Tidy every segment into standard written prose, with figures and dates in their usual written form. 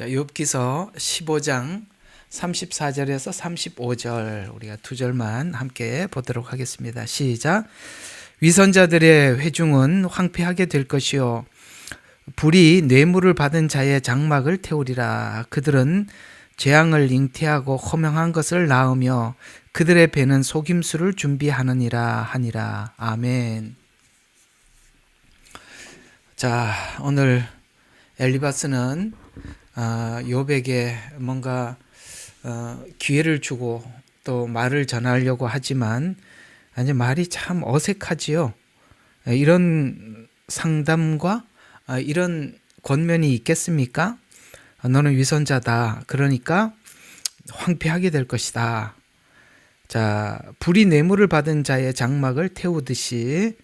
자, 욥기서 15장 34절에서 35절 우리가 두 절만 함께 보도록 하겠습니다. 시작. 위선자들의 회중은 황폐하게 될 것이요 불이 뇌물을 받은 자의 장막을 태우리라. 그들은 재앙을 잉태하고 허명한 것을 낳으며 그들의 배는 속임수를 준비하느니라 하니라. 아멘. 자, 오늘 엘리바스는 욥에게 뭔가 기회를 주고 또 말을 전하려고 하지만 아니 말이 참 어색하지요. 이런 상담과 이런 권면이 있겠습니까? 너는 위선자다. 그러니까 황폐하게 될 것이다. 자, 불이 뇌물을 받은 자의 장막을 태우듯이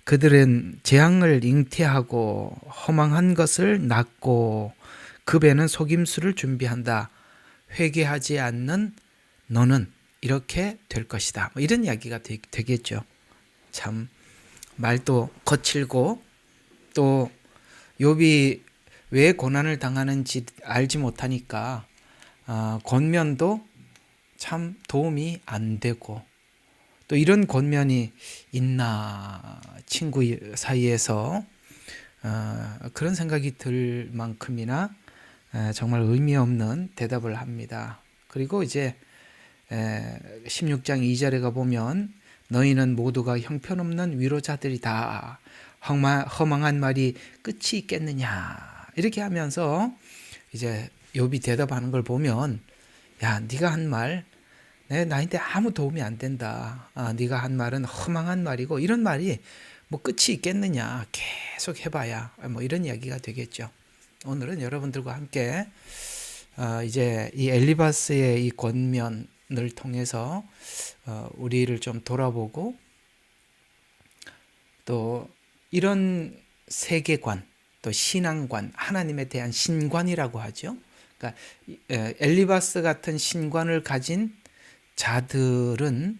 그들은 재앙을 잉태하고 허망한 것을 낳고 그 배는 속임수를 준비한다. 회개하지 않는 너는 이렇게 될 것이다. 뭐 이런 이야기가 되겠죠. 참 말도 거칠고 또 욥이 왜 고난을 당하는지 알지 못하니까 권면도 참 도움이 안 되고 또 이런 권면이 있나 친구 사이에서 그런 생각이 들 만큼이나 정말 의미 없는 대답을 합니다. 그리고 이제 16장 2절에 가보면 너희는 모두가 형편없는 위로자들이다. 허망한 말이 끝이 있겠느냐. 이렇게 하면서 이제 욥이 대답하는 걸 보면 야, 네가 한 말 나한테 아무 도움이 안 된다. 네가 한 말은 허망한 말이고 이런 말이 뭐 끝이 있겠느냐. 계속 해봐야 뭐 이런 이야기가 되겠죠. 오늘은 여러분들과 함께 이제 이 엘리바스의 이 권면을 통해서 우리를 좀 돌아보고 또 이런 세계관 또 신앙관 하나님에 대한 신관이라고 하죠. 그러니까 엘리바스 같은 신관을 가진 자들은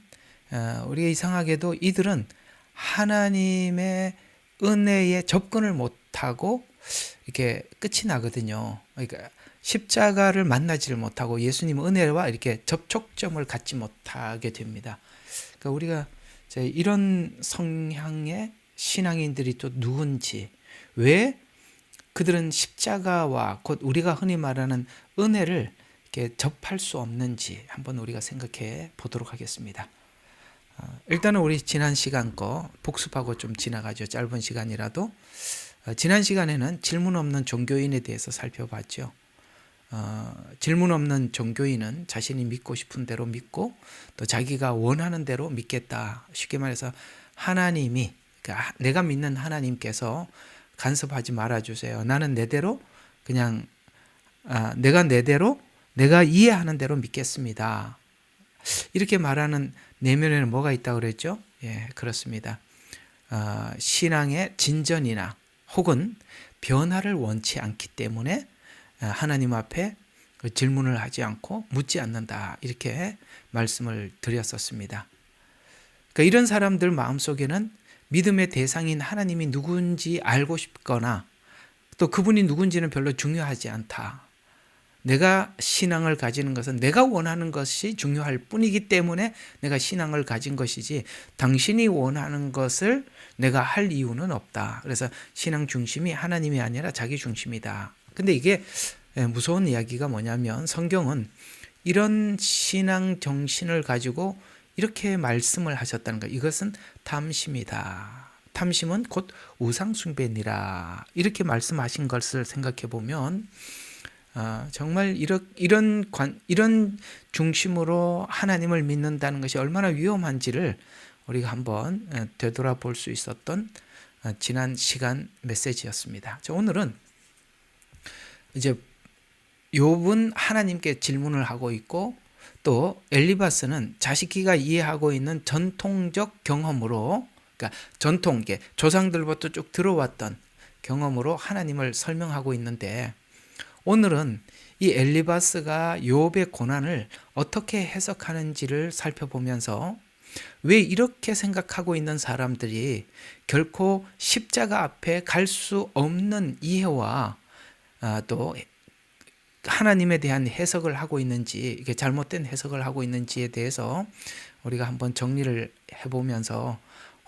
우리가 이상하게도 이들은 하나님의 은혜에 접근을 못하고 이렇게 끝이 나거든요. 그러니까 십자가를 만나지를 못하고 예수님 은혜와 이렇게 접촉점을 갖지 못하게 됩니다. 그러니까 우리가 이런 성향의 신앙인들이 또 누군지, 왜 그들은 십자가와 곧 우리가 흔히 말하는 은혜를 이렇게 접할 수 없는지 한번 우리가 생각해 보도록 하겠습니다. 일단은 우리 지난 시간 거 복습하고 좀 지나가죠. 짧은 시간이라도. 지난 시간에는 질문 없는 종교인에 대해서 살펴봤죠. 질문 없는 종교인은 자신이 믿고 싶은 대로 믿고 또 자기가 원하는 대로 믿겠다. 쉽게 말해서 하나님이, 그러니까 내가 믿는 하나님께서 간섭하지 말아주세요. 나는 내대로 그냥 내가 이해하는 대로 믿겠습니다. 이렇게 말하는 내면에는 뭐가 있다고 그랬죠? 예, 그렇습니다. 신앙의 진전이나 혹은 변화를 원치 않기 때문에 하나님 앞에 질문을 하지 않고 묻지 않는다. 이렇게 말씀을 드렸었습니다. 그러니까 이런 사람들 마음속에는 믿음의 대상인 하나님이 누군지 알고 싶거나 또 그분이 누군지는 별로 중요하지 않다. 내가 신앙을 가지는 것은 내가 원하는 것이 중요할 뿐이기 때문에 내가 신앙을 가진 것이지 당신이 원하는 것을 내가 할 이유는 없다. 그래서 신앙 중심이 하나님이 아니라 자기 중심이다. 근데 이게 무서운 이야기가 뭐냐면 성경은 이런 신앙 정신을 가지고 이렇게 말씀을 하셨다는 거. 이것은 탐심이다. 탐심은 곧 우상숭배니라. 이렇게 말씀하신 것을 생각해 보면 정말 이런 중심으로 하나님을 믿는다는 것이 얼마나 위험한지를 우리가 한번 되돌아볼 수 있었던 지난 시간 메시지였습니다. 자, 오늘은 이제 욥은 하나님께 질문을 하고 있고 또 엘리바스는 자식기가 이해하고 있는 전통적 경험으로, 그러니까 전통계 조상들부터 쭉 들어왔던 경험으로 하나님을 설명하고 있는데 오늘은 이 엘리바스가 욥의 고난을 어떻게 해석하는지를 살펴보면서 왜 이렇게 생각하고 있는 사람들이 결코 십자가 앞에 갈 수 없는 이해와 또 하나님에 대한 해석을 하고 있는지, 이게 잘못된 해석을 하고 있는지에 대해서 우리가 한번 정리를 해보면서,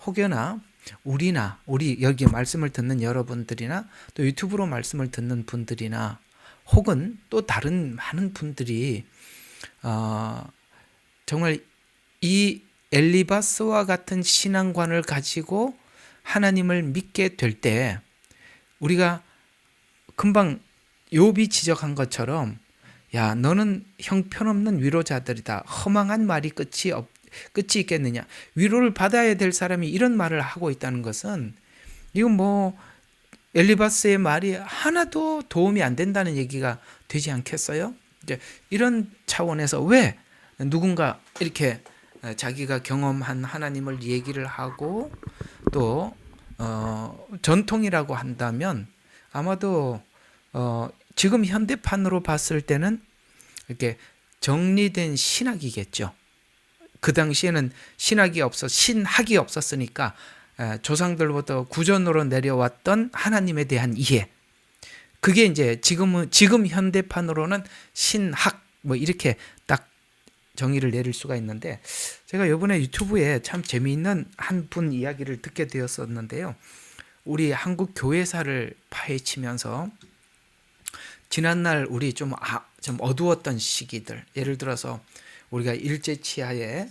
혹여나 우리 여기 말씀을 듣는 여러분들이나 또 유튜브로 말씀을 듣는 분들이나 혹은 또 다른 많은 분들이 정말 이 엘리바스와 같은 신앙관을 가지고 하나님을 믿게 될 때, 우리가 금방 욥이 지적한 것처럼, 야, 너는 형편없는 위로자들이다. 허망한 말이 끝이 있겠느냐. 위로를 받아야 될 사람이 이런 말을 하고 있다는 것은, 이건 뭐 엘리바스의 말이 하나도 도움이 안 된다는 얘기가 되지 않겠어요? 이제 이런 차원에서 왜 누군가 이렇게 자기가 경험한 하나님을 얘기를 하고 또 전통이라고 한다면, 아마도 지금 현대판으로 봤을 때는 이렇게 정리된 신학이겠죠. 그 당시에는 신학이 없었으니까 조상들부터 구전으로 내려왔던 하나님에 대한 이해, 그게 이제 지금 현대판으로는 신학 뭐 이렇게 딱 정의를 내릴 수가 있는데, 제가 이번에 유튜브에 참 재미있는 한 분 이야기를 듣게 되었었는데요. 우리 한국 교회사를 파헤치면서 지난날 우리 좀 어두웠던 시기들, 예를 들어서 우리가 일제치하에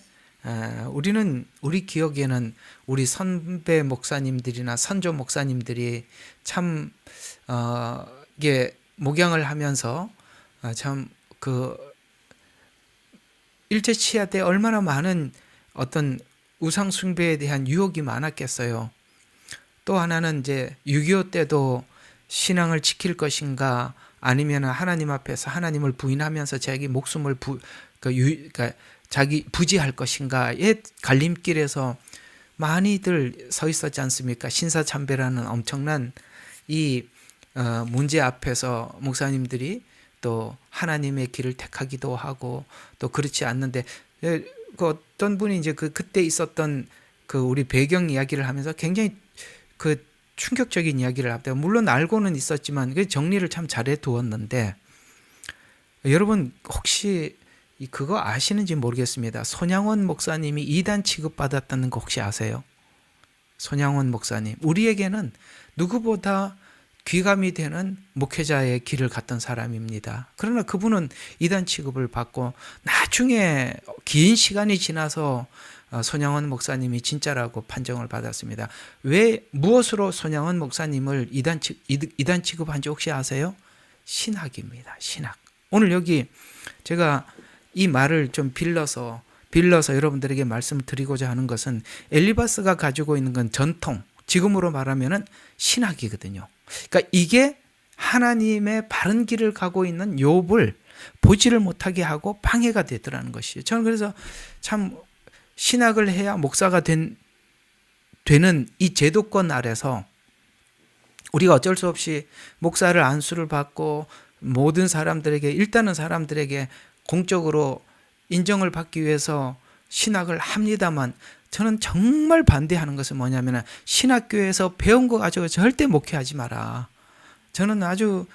우리 기억에는 우리 선배 목사님들이나 선조 목사님들이 참 이게 목양을 하면서 참 그 일제치하 때 얼마나 많은 어떤 우상 숭배에 대한 유혹이 많았겠어요. 또 하나는 이제 6.25 때도 신앙을 지킬 것인가, 아니면 하나님 앞에서 하나님을 부인하면서 자기 목숨을 자기 부지할 것인가의 갈림길에서 많이들 서 있었지 않습니까? 신사참배라는 엄청난 이 문제 앞에서 목사님들이 또 하나님의 길을 택하기도 하고, 또 그렇지 않는데 그 어떤 분이 이제 그때 있었던 그 우리 배경 이야기를 하면서 굉장히 그 충격적인 이야기를 합니다. 물론 알고는 있었지만 그 정리를 참 잘해 두었는데, 여러분 혹시 그거 아시는지 모르겠습니다. 손양원 목사님이 이단 취급받았다는 거 혹시 아세요? 손양원 목사님, 우리에게는 누구보다 귀감이 되는 목회자의 길을 갔던 사람입니다. 그러나 그분은 이단 취급을 받고 나중에 긴 시간이 지나서 손양원 목사님이 진짜라고 판정을 받았습니다. 무엇으로 손양원 목사님을 이단 취급한지 혹시 아세요? 신학입니다. 신학. 오늘 여기 제가 이 말을 좀 빌려서 여러분들에게 말씀을 드리고자 하는 것은, 엘리바스가 가지고 있는 건 전통, 지금으로 말하면은 신학이거든요. 그러니까 이게 하나님의 바른 길을 가고 있는 욥을 보지를 못하게 하고 방해가 되더라는 것이에요. 저는 그래서 참 신학을 해야 목사가 되는 이 제도권 아래서 우리가 어쩔 수 없이 목사를 안수를 받고 모든 사람들에게, 일단은 사람들에게 공적으로 인정을 받기 위해서 신학을 합니다만, 저는 정말 반대하는 것은 뭐냐면, 신학교에서 배운 거 가지고 절대 목회하지 마라. 저는 아주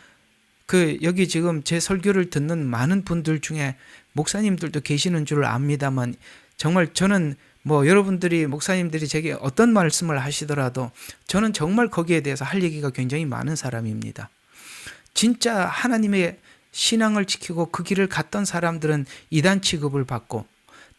여기 지금 제 설교를 듣는 많은 분들 중에 목사님들도 계시는 줄 압니다만, 정말 저는 뭐 여러분들이 목사님들이 제게 어떤 말씀을 하시더라도 저는 정말 거기에 대해서 할 얘기가 굉장히 많은 사람입니다. 진짜 하나님의 신앙을 지키고 그 길을 갔던 사람들은 이단 취급을 받고,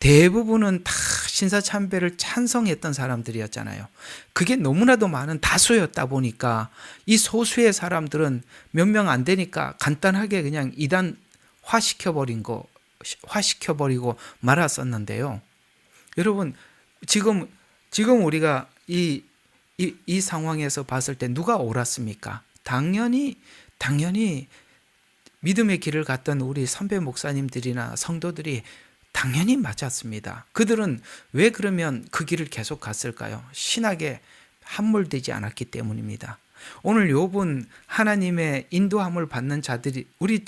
대부분은 다 신사참배를 찬성했던 사람들이었잖아요. 그게 너무나도 많은 다수였다 보니까 이 소수의 사람들은 몇 명 안 되니까 간단하게 그냥 이단화 시켜버리고 말았었는데요. 여러분, 지금 우리가 이 상황에서 봤을 때 누가 옳았습니까? 당연히 믿음의 길을 갔던 우리 선배 목사님들이나 성도들이 당연히 맞았습니다. 그들은 왜 그러면 그 길을 계속 갔을까요? 신학에 함몰되지 않았기 때문입니다. 오늘 욥은 하나님의 인도함을 받는 자들이 우리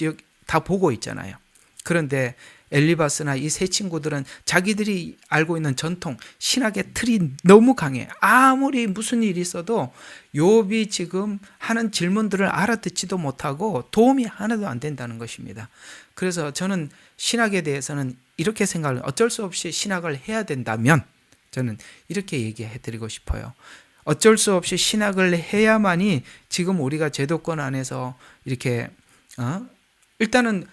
다 보고 있잖아요. 그런데 엘리바스나 이 세 친구들은 자기들이 알고 있는 전통, 신학의 틀이 너무 강해. 아무리 무슨 일이 있어도 욥이 지금 하는 질문들을 알아듣지도 못하고 도움이 하나도 안 된다는 것입니다. 그래서 저는 신학에 대해서는 이렇게 생각을, 어쩔 수 없이 신학을 해야 된다면 저는 이렇게 얘기해 드리고 싶어요. 어쩔 수 없이 신학을 해야만이 지금 우리가 제도권 안에서 이렇게 일단은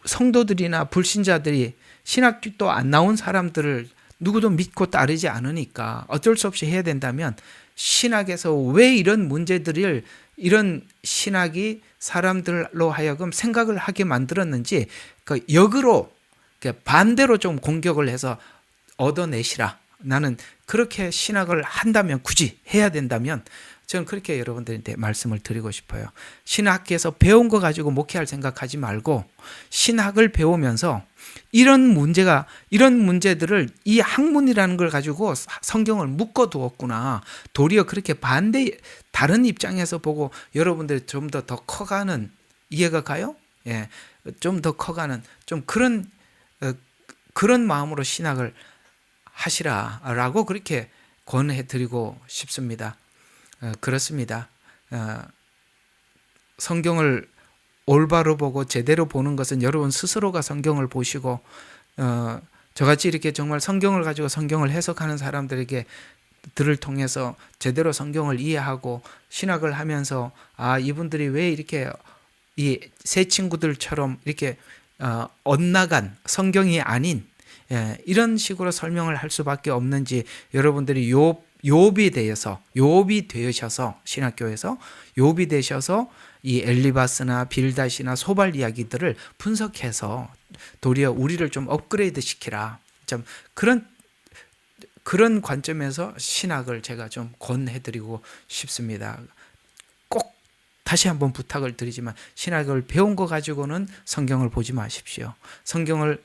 성도들이나 불신자들이 신학도 안 나온 사람들을 누구도 믿고 따르지 않으니까 어쩔 수 없이 해야 된다면, 신학에서 왜 이런 문제들을, 이런 신학이 사람들로 하여금 생각을 하게 만들었는지 그 역으로 반대로 좀 공격을 해서 얻어내시라. 나는 그렇게 신학을 한다면, 굳이 해야 된다면 저는 그렇게 여러분들한테 말씀을 드리고 싶어요. 신학에서 배운 거 가지고 목회할 생각하지 말고 신학을 배우면서 이런 문제들을, 이 학문이라는 걸 가지고 성경을 묶어 두었구나. 도리어 그렇게 다른 입장에서 보고 여러분들이 좀 더 커가는, 이해가 가요? 예, 좀 더 커가는 좀 그런 마음으로 신학을 하시라라고 그렇게 권해 드리고 싶습니다. 그렇습니다. 성경을 올바로 보고 제대로 보는 것은 여러분 스스로가 성경을 보시고, 저같이 이렇게 정말 성경을 가지고 성경을 해석하는 사람들에게 들을 통해서 제대로 성경을 이해하고 신학을 하면서, 이분들이 왜 이렇게 이 세 친구들처럼 이렇게 엇나간 성경이 아닌 이런 식으로 설명을 할 수밖에 없는지, 여러분들이 욥이 되셔서, 신학교에서 욥이 되셔서 이 엘리바스나 빌닷이나 소발 이야기들을 분석해서 도리어 우리를 좀 업그레이드 시키라. 좀 그런 관점에서 신학을 제가 좀 권해드리고 싶습니다. 꼭 다시 한번 부탁을 드리지만, 신학을 배운 거 가지고는 성경을 보지 마십시오.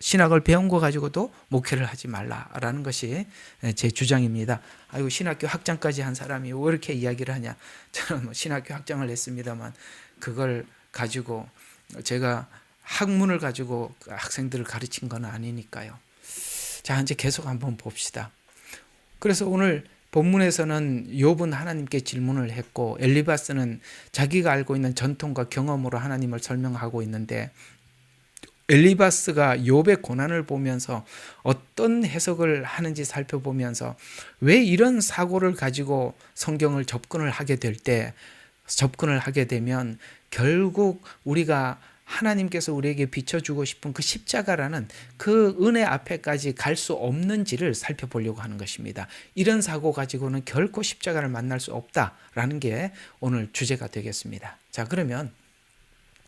신학을 배운 거 가지고도 목회를 하지 말라라는 것이 제 주장입니다. 아이고, 신학교 학장까지 한 사람이 왜 이렇게 이야기를 하냐. 저는 신학교 학장을 했습니다만 그걸 가지고, 제가 학문을 가지고 학생들을 가르친 건 아니니까요. 자, 이제 계속 한번 봅시다. 그래서 오늘 본문에서는 욥은 하나님께 질문을 했고, 엘리바스는 자기가 알고 있는 전통과 경험으로 하나님을 설명하고 있는데, 엘리바스가 욥의 고난을 보면서 어떤 해석을 하는지 살펴보면서 왜 이런 사고를 가지고 성경을 접근을 하게 되면 결국 우리가 하나님께서 우리에게 비춰주고 싶은 그 십자가라는 그 은혜 앞에까지 갈 수 없는지를 살펴보려고 하는 것입니다. 이런 사고 가지고는 결코 십자가를 만날 수 없다라는 게 오늘 주제가 되겠습니다. 자, 그러면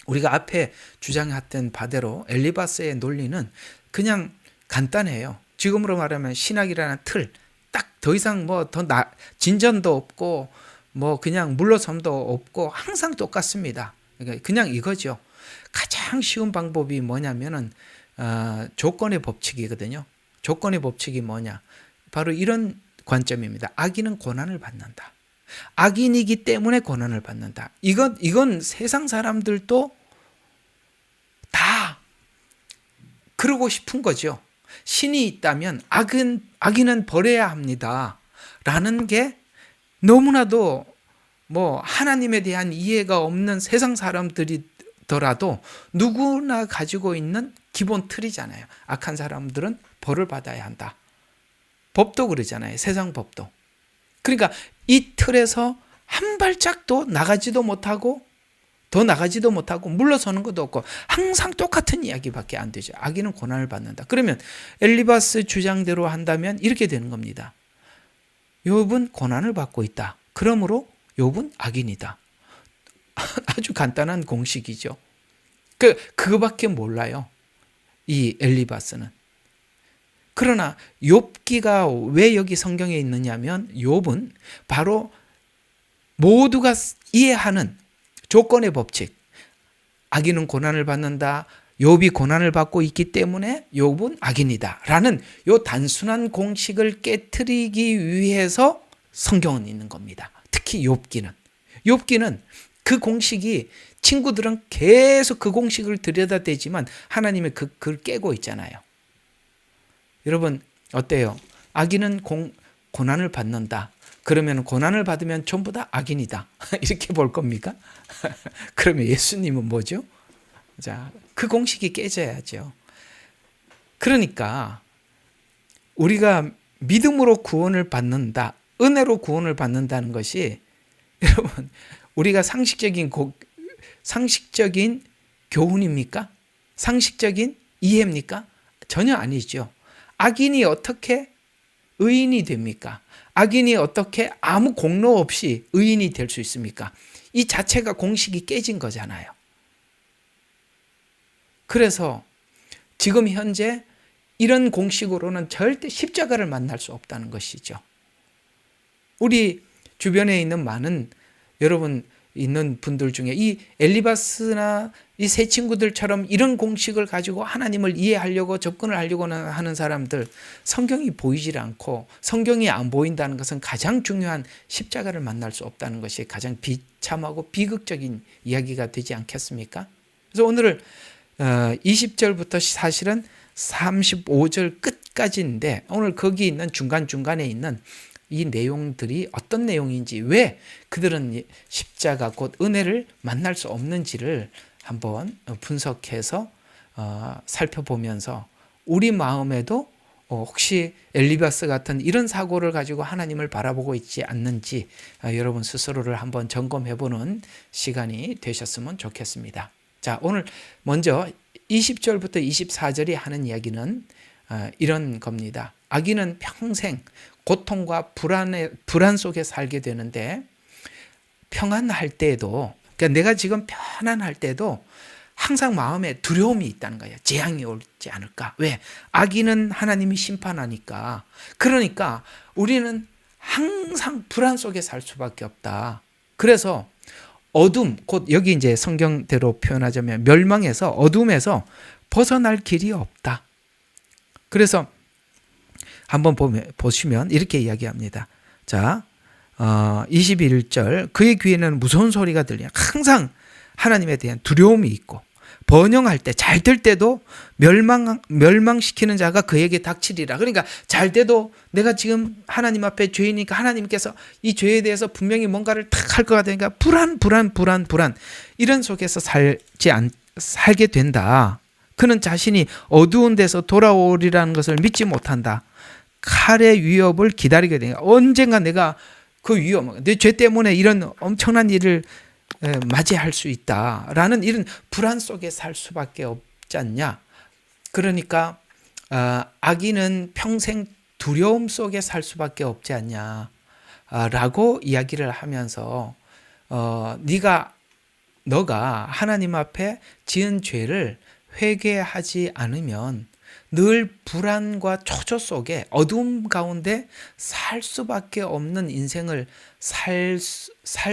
우리가 앞에 주장했던 바대로 엘리바스의 논리는 그냥 간단해요. 지금으로 말하면 신학이라는 틀, 딱 더 이상 진전도 없고 그냥 물러섬도 없고 항상 똑같습니다. 그러니까 그냥 이거죠. 가장 쉬운 방법이 뭐냐면은 조건의 법칙이거든요. 조건의 법칙이 뭐냐? 바로 이런 관점입니다. 악인은 고난을 받는다. 악인이기 때문에 고난을 받는다. 이건 세상 사람들도 다 그러고 싶은 거죠. 신이 있다면 악인은 버려야 합니다. 라는 게 너무나도 하나님에 대한 이해가 없는 세상 사람들이더라도 누구나 가지고 있는 기본 틀이잖아요. 악한 사람들은 벌을 받아야 한다. 법도 그러잖아요. 세상 법도. 그러니까 이 틀에서 한 발짝도 나가지도 못하고 더 나가지도 못하고 물러서는 것도 없고 항상 똑같은 이야기밖에 안 되죠. 악인은 고난을 받는다. 그러면 엘리바스 주장대로 한다면 이렇게 되는 겁니다. 욥은 고난을 받고 있다. 그러므로 욥은 악인이다. 아주 간단한 공식이죠. 그거밖에 몰라요. 이 엘리바스는. 그러나 욥기가 왜 여기 성경에 있느냐면, 욥은 바로 모두가 이해하는 조건의 법칙, 악인은 고난을 받는다, 욥이 고난을 받고 있기 때문에 욥은 악인이다 라는 요 단순한 공식을 깨트리기 위해서 성경은 있는 겁니다. 특히 욥기는 그 공식이 친구들은 계속 그 공식을 들여다대지만 하나님의 그걸 깨고 있잖아요. 여러분 어때요? 악인은 고난을 받는다. 그러면 고난을 받으면 전부 다 악인이다. 이렇게 볼 겁니까? 그러면 예수님은 뭐죠? 자, 그 공식이 깨져야죠. 그러니까 우리가 믿음으로 구원을 받는다, 은혜로 구원을 받는다는 것이 여러분 우리가 상식적인 교훈입니까? 상식적인 이해입니까? 전혀 아니죠. 악인이 어떻게 의인이 됩니까? 악인이 어떻게 아무 공로 없이 의인이 될 수 있습니까? 이 자체가 공식이 깨진 거잖아요. 그래서 지금 현재 이런 공식으로는 절대 십자가를 만날 수 없다는 것이죠. 우리 주변에 있는 많은 여러분 있는 분들 중에 이 엘리바스나 이 세 친구들처럼 이런 공식을 가지고 하나님을 이해하려고 접근을 하려고 하는 사람들, 성경이 보이질 않고 성경이 안 보인다는 것은 가장 중요한 십자가를 만날 수 없다는 것이 가장 비참하고 비극적인 이야기가 되지 않겠습니까? 그래서 오늘 20절부터 사실은 35절 끝까지인데 오늘 거기 있는 중간중간에 있는 이 내용들이 어떤 내용인지, 왜 그들은 십자가 곧 은혜를 만날 수 없는지를 한번 분석해서 살펴보면서 우리 마음에도 혹시 엘리바스 같은 이런 사고를 가지고 하나님을 바라보고 있지 않는지 여러분 스스로를 한번 점검해보는 시간이 되셨으면 좋겠습니다. 자, 오늘 먼저 20절부터 24절이 하는 이야기는 이런 겁니다. 악인은 평생 고통과 불안 속에 살게 되는데, 평안할 때에도, 그러니까 내가 지금 편안할 때도 항상 마음에 두려움이 있다는 거예요. 재앙이 올지 않을까. 왜? 악인은 하나님이 심판하니까. 그러니까 우리는 항상 불안 속에 살 수밖에 없다. 그래서 어둠, 곧 여기 이제 성경대로 표현하자면 멸망에서, 어둠에서 벗어날 길이 없다. 그래서 한번 보시면 이렇게 이야기합니다. 자, 21절, 그의 귀에는 무서운 소리가 들려. 항상 하나님에 대한 두려움이 있고, 번영할 때, 잘 될 때도 멸망시키는 자가 그에게 닥치리라. 그러니까 잘 때도 내가 지금 하나님 앞에 죄이니까 하나님께서 이 죄에 대해서 분명히 뭔가를 탁 할 것 같으니까 불안. 이런 속에서 살게 된다. 그는 자신이 어두운 데서 돌아오리라는 것을 믿지 못한다. 칼의 위협을 기다리게 되니까 언젠가 내가 그 위협, 내 죄 때문에 이런 엄청난 일을 맞이할 수 있다라는 이런 불안 속에 살 수밖에 없지 않냐. 그러니까 악인은 평생 두려움 속에 살 수밖에 없지 않냐라고 이야기를 하면서 너가 하나님 앞에 지은 죄를 회개하지 않으면 늘 불안과 초조 속에 어두움 가운데 살 수밖에 없는 인생을 살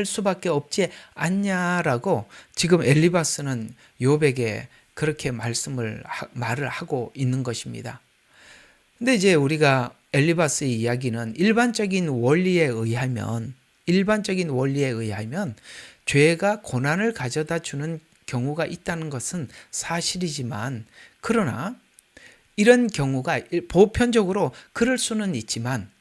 수밖에 없지 않냐라고 지금 엘리바스는 욥에게 그렇게 말을 하고 있는 것입니다. 근데 이제 우리가 엘리바스의 이야기는 일반적인 원리에 의하면 죄가 고난을 가져다 주는 경우가 있다는 것은 사실이지만, 그러나 이런 경우가 보편적으로 그럴 수는 있지만,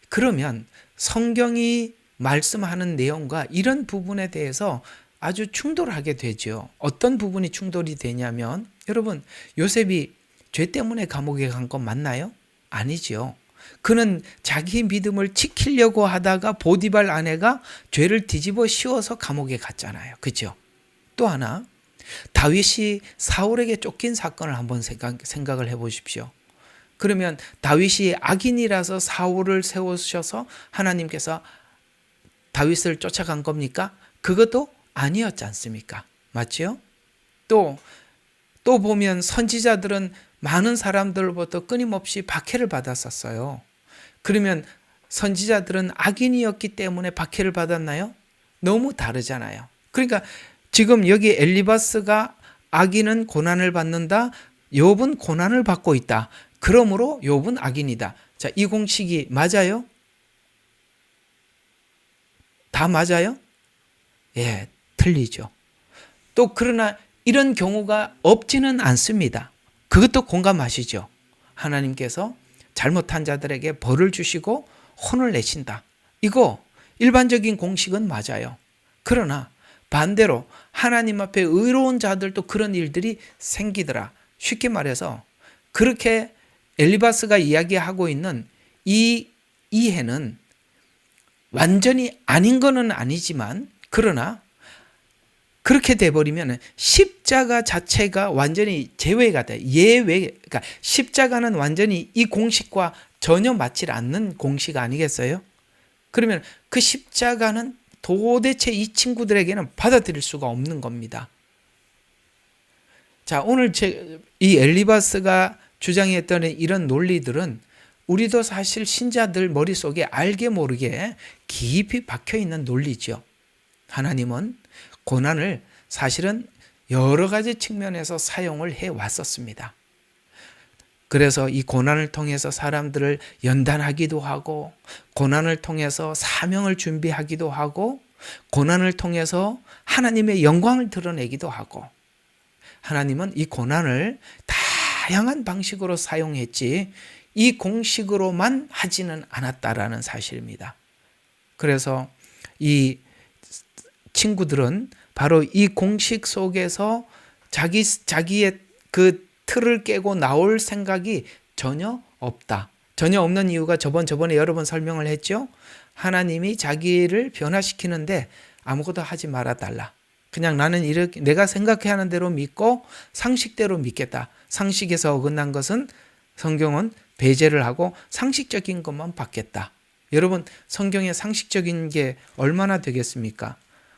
그러면 성경이 말씀하는 내용과 이런 부분에 대해서 아주 충돌하게 되죠. 어떤 부분이 충돌이 되냐면, 여러분, 요셉이 죄 때문에 감옥에 간 건 맞나요? 아니죠. 그는 자기 믿음을 지키려고 하다가 보디발 아내가 죄를 뒤집어 씌워서 감옥에 갔잖아요. 그렇죠? 또 하나, 다윗이 사울에게 쫓긴 사건을 한번 생각을 해보십시오. 그러면 다윗이 악인이라서 사울을 세우셔서 하나님께서 다윗을 쫓아간 겁니까? 그것도 아니었지 않습니까? 맞죠? 또 보면 선지자들은 많은 사람들로부터 끊임없이 박해를 받았었어요. 그러면 선지자들은 악인이었기 때문에 박해를 받았나요? 너무 다르잖아요. 그러니까 지금 여기 엘리바스가 악인은 고난을 받는다, 욥은 고난을 받고 있다. 그러므로 욥은 악인이다. 자, 이 공식이 맞아요? 다 맞아요? 예, 틀리죠. 또 그러나 이런 경우가 없지는 않습니다. 그것도 공감하시죠? 하나님께서 잘못한 자들에게 벌을 주시고 혼을 내신다. 이거 일반적인 공식은 맞아요. 그러나 반대로 하나님 앞에 의로운 자들도 그런 일들이 생기더라. 쉽게 말해서 그렇게 엘리바스가 이야기하고 있는 이 이해는 완전히 아닌 거는 아니지만, 그러나 그렇게 돼버리면 십자가 자체가 완전히 제외가 돼. 그러니까 십자가는 완전히 이 공식과 전혀 맞지 않는 공식 아니겠어요? 그러면 그 십자가는 도대체 이 친구들에게는 받아들일 수가 없는 겁니다. 자, 오늘 이 엘리바스가 주장했던 이런 논리들은 우리도 사실 신자들 머릿속에 알게 모르게 깊이 박혀 있는 논리죠. 하나님은 고난을 사실은 여러 가지 측면에서 사용을 해 왔었습니다. 그래서 이 고난을 통해서 사람들을 연단하기도 하고, 고난을 통해서 사명을 준비하기도 하고, 고난을 통해서 하나님의 영광을 드러내기도 하고, 하나님은 이 고난을 다양한 방식으로 사용했지 이 공식으로만 하지는 않았다라는 사실입니다. 그래서 이 친구들은 바로 이 공식 속에서 자기의 그 틀을 깨고 나올 생각이 전혀 없다. 전혀 없는 이유가 저번에 여러 번 설명을 했죠. 하나님이 자기를 변화시키는데 아무것도 하지 말아달라. 그냥 나는 이렇게 내가 생각하는 대로 믿고 상식대로 믿겠다. 상식에서 어긋난 것은 성경은 배제를 하고 상식적인 것만 받겠다. 여러분, 성경에 상식적인 게 얼마나 되겠습니까?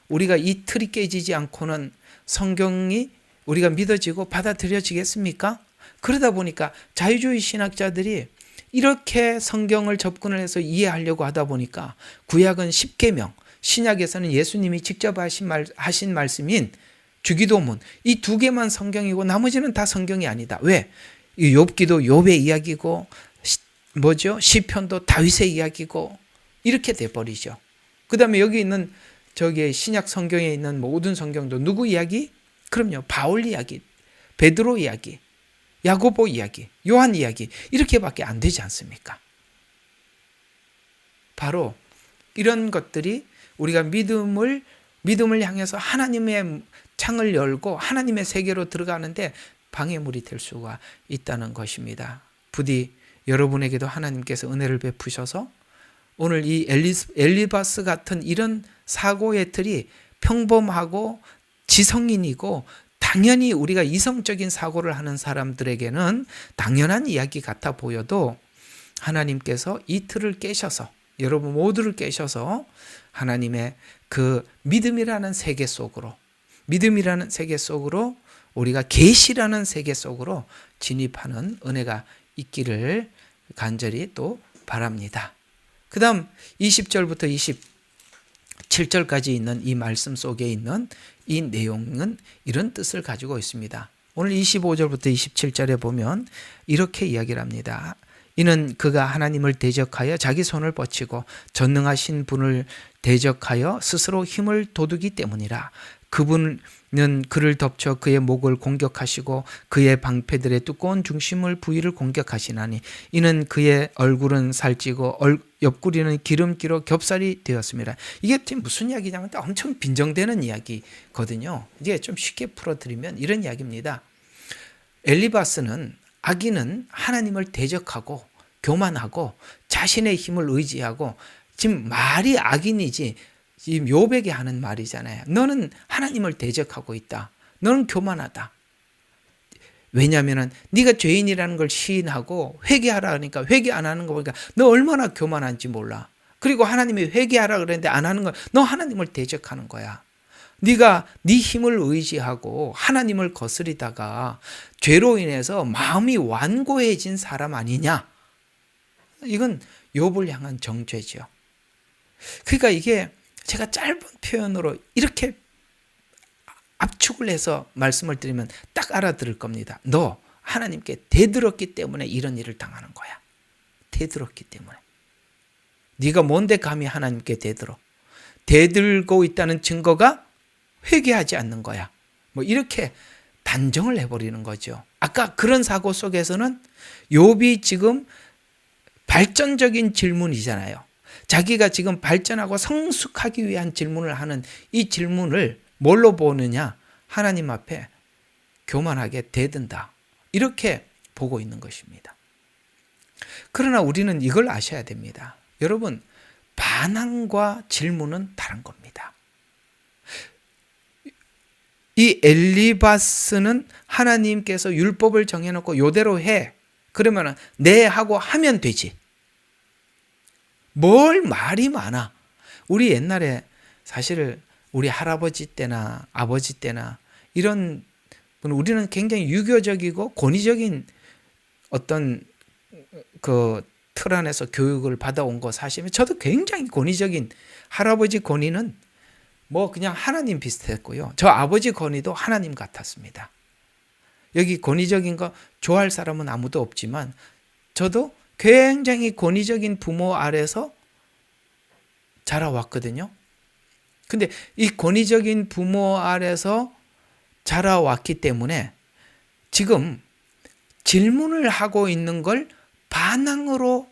우리가 이 틀이 깨지지 않고는 성경이 우리가 믿어지고 받아들여지겠습니까? 그러다 보니까 자유주의 신학자들이 이렇게 성경을 접근을 해서 이해하려고 하다 보니까 구약은 십계명, 신약에서는 예수님이 직접 하신 말씀인 주기도문, 이 두 개만 성경이고 나머지는 다 성경이 아니다. 왜? 이 욥기도 욥의 이야기고 시편도 다윗의 이야기고 이렇게 돼버리죠. 그 다음에 여기 있는 신약 성경에 있는 모든 성경도 누구 이야기? 그럼요. 바울 이야기, 베드로 이야기, 야고보 이야기, 요한 이야기 이렇게밖에 안 되지 않습니까? 바로 이런 것들이 우리가 믿음을 향해서 하나님의 창을 열고 하나님의 세계로 들어가는데 방해물이 될 수가 있다는 것입니다. 부디 여러분에게도 하나님께서 은혜를 베푸셔서 오늘 이 엘리바스 같은 이런 사고의 틀이 평범하고 지성인이고 당연히 우리가 이성적인 사고를 하는 사람들에게는 당연한 이야기 같아 보여도 하나님께서 이 틀을 깨셔서 여러분 모두를 깨셔서 하나님의 그 믿음이라는 세계 속으로 우리가 계시라는 세계 속으로 진입하는 은혜가 있기를 간절히 또 바랍니다. 그 다음 20절부터 27절까지 있는 이 말씀 속에 있는 이 내용은 이런 뜻을 가지고 있습니다. 오늘 25절부터 27절에 보면 이렇게 이야기를 합니다. 이는 그가 하나님을 대적하여 자기 손을 뻗치고 전능하신 분을 대적하여 스스로 힘을 돋우기 때문이라. 그분은 그를 덮쳐 그의 목을 공격하시고 그의 방패들의 두꺼운 중심을 부위를 공격하시나니 이는 그의 얼굴은 살찌고 옆구리는 기름기로 겹살이 되었습니다. 이게 무슨 이야기냐면 엄청 빈정되는 이야기거든요. 이제 좀 쉽게 풀어드리면 이런 이야기입니다. 엘리바스는 악인은 하나님을 대적하고 교만하고 자신의 힘을 의지하고 지금 말이 악인이지 지금 욥에게 하는 말이잖아요. 너는 하나님을 대적하고 있다. 너는 교만하다. 왜냐하면 네가 죄인이라는 걸 시인하고 회개하라 하니까 회개 안 하는 거 보니까 너 얼마나 교만한지 몰라. 그리고 하나님이 회개하라 그랬는데 안 하는 건 너 하나님을 대적하는 거야. 네가 네 힘을 의지하고 하나님을 거스리다가 죄로 인해서 마음이 완고해진 사람 아니냐. 이건 욥을 향한 정죄죠. 그러니까 이게 제가 짧은 표현으로 이렇게 압축을 해서 말씀을 드리면 딱 알아들을 겁니다. 너 하나님께 대들었기 때문에 이런 일을 당하는 거야. 대들었기 때문에. 네가 뭔데 감히 하나님께 대들어. 대들고 있다는 증거가 회개하지 않는 거야. 뭐 이렇게 단정을 해버리는 거죠. 아까 그런 사고 속에서는 욥이 지금 발전적인 질문이잖아요. 자기가 지금 발전하고 성숙하기 위한 질문을 하는 이 질문을 뭘로 보느냐? 하나님 앞에 교만하게 대든다. 이렇게 보고 있는 것입니다. 그러나 우리는 이걸 아셔야 됩니다. 여러분, 반항과 질문은 다른 겁니다. 이 엘리바스는 하나님께서 율법을 정해놓고 요대로 해. 그러면 네 하고 하면 되지. 뭘 말이 많아. 우리 옛날에 사실 우리 할아버지 때나 아버지 때나 이런 분, 우리는 굉장히 유교적이고 권위적인 어떤 그 틀 안에서 교육을 받아온 거 사실은 저도 굉장히 권위적인 할아버지 권위는 뭐 그냥 하나님 비슷했고요. 저 아버지 권위도 하나님 같았습니다. 여기 권위적인 거 좋아할 사람은 아무도 없지만 저도 굉장히 권위적인 부모 아래서 자라왔거든요. 근데 이 권위적인 부모 아래서 자라왔기 때문에 지금 질문을 하고 있는 걸 반항으로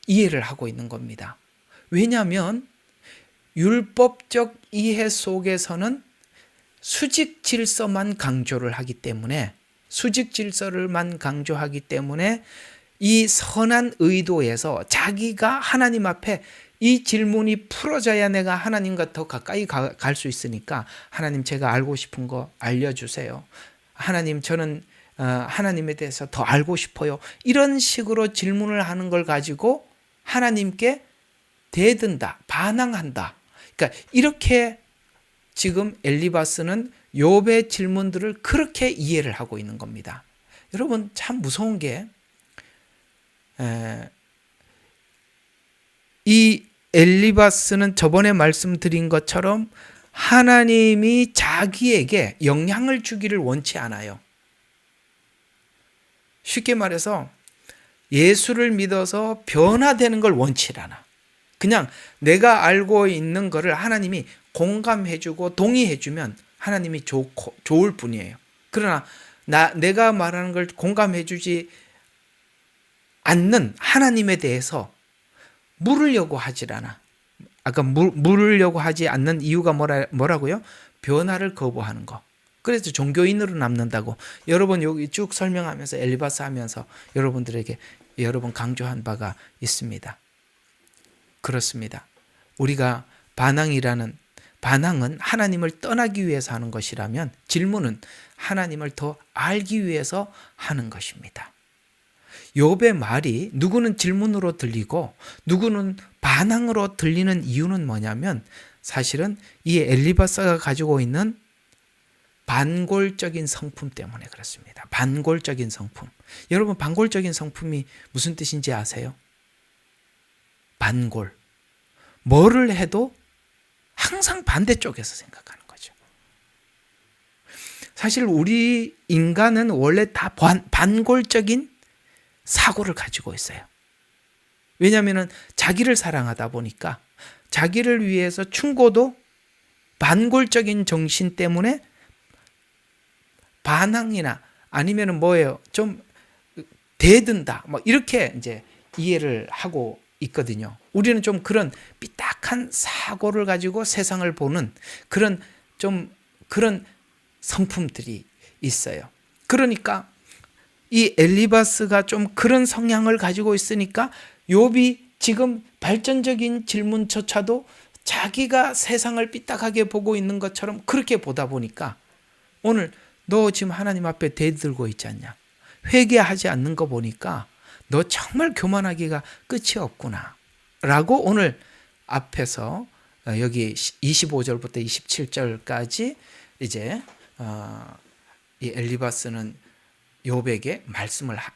이해를 하고 있는 겁니다. 왜냐하면 율법적 이해 속에서는 수직 질서만 강조를 하기 때문에 수직 질서를만 강조하기 때문에 이 선한 의도에서 자기가 하나님 앞에 이 질문이 풀어져야 내가 하나님과 더 가까이 갈 수 있으니까 하나님 제가 알고 싶은 거 알려주세요. 하나님 저는 하나님에 대해서 더 알고 싶어요. 이런 식으로 질문을 하는 걸 가지고 하나님께 대든다, 반항한다. 그러니까 이렇게 지금 엘리바스는 욥의 질문들을 그렇게 이해를 하고 있는 겁니다. 여러분 참 무서운 게 이 엘리바스는 저번에 말씀드린 것처럼 하나님이 자기에게 영향을 주기를 원치 않아요. 쉽게 말해서 예수를 믿어서 변화되는 걸 원치 않아. 그냥 내가 알고 있는 거를 하나님이 공감해주고 동의해주면 하나님이 좋을 뿐이에요. 그러나 내가 말하는 걸 공감해주지 않는 하나님에 대해서 물으려고 하질 않아. 아까 물으려고 하지 않는 이유가 뭐라고요? 변화를 거부하는 거. 그래서 종교인으로 남는다고 여러분 여기 쭉 설명하면서 엘리바스 하면서 여러분들에게 여러 번 강조한 바가 있습니다. 그렇습니다. 우리가 반항은 하나님을 떠나기 위해서 하는 것이라면 질문은 하나님을 더 알기 위해서 하는 것입니다. 욥의 말이 누구는 질문으로 들리고 누구는 반항으로 들리는 이유는 뭐냐면 사실은 이 엘리바스가 가지고 있는 반골적인 성품 때문에 그렇습니다. 반골적인 성품. 여러분 반골적인 성품이 무슨 뜻인지 아세요? 반골. 뭐를 해도 항상 반대쪽에서 생각하는 거죠. 사실 우리 인간은 원래 다 반골적인 사고를 가지고 있어요. 왜냐하면 자기를 사랑하다 보니까 자기를 위해서 충고도 반골적인 정신 때문에 반항이나 아니면 뭐예요? 좀 대든다. 뭐 이렇게 이제 이해를 하고 있거든요. 우리는 좀 그런 삐딱한 사고를 가지고 세상을 보는 그런 성품들이 있어요. 그러니까 이 엘리바스가 좀 그런 성향을 가지고 있으니까 욥이 지금 발전적인 질문조차도 자기가 세상을 삐딱하게 보고 있는 것처럼 그렇게 보다 보니까 오늘 너 지금 하나님 앞에 대들고 있지 않냐? 회개하지 않는 거 보니까 너 정말 교만하기가 끝이 없구나 라고 오늘 앞에서 여기 25절부터 27절까지 이제 이 엘리바스는 욥에게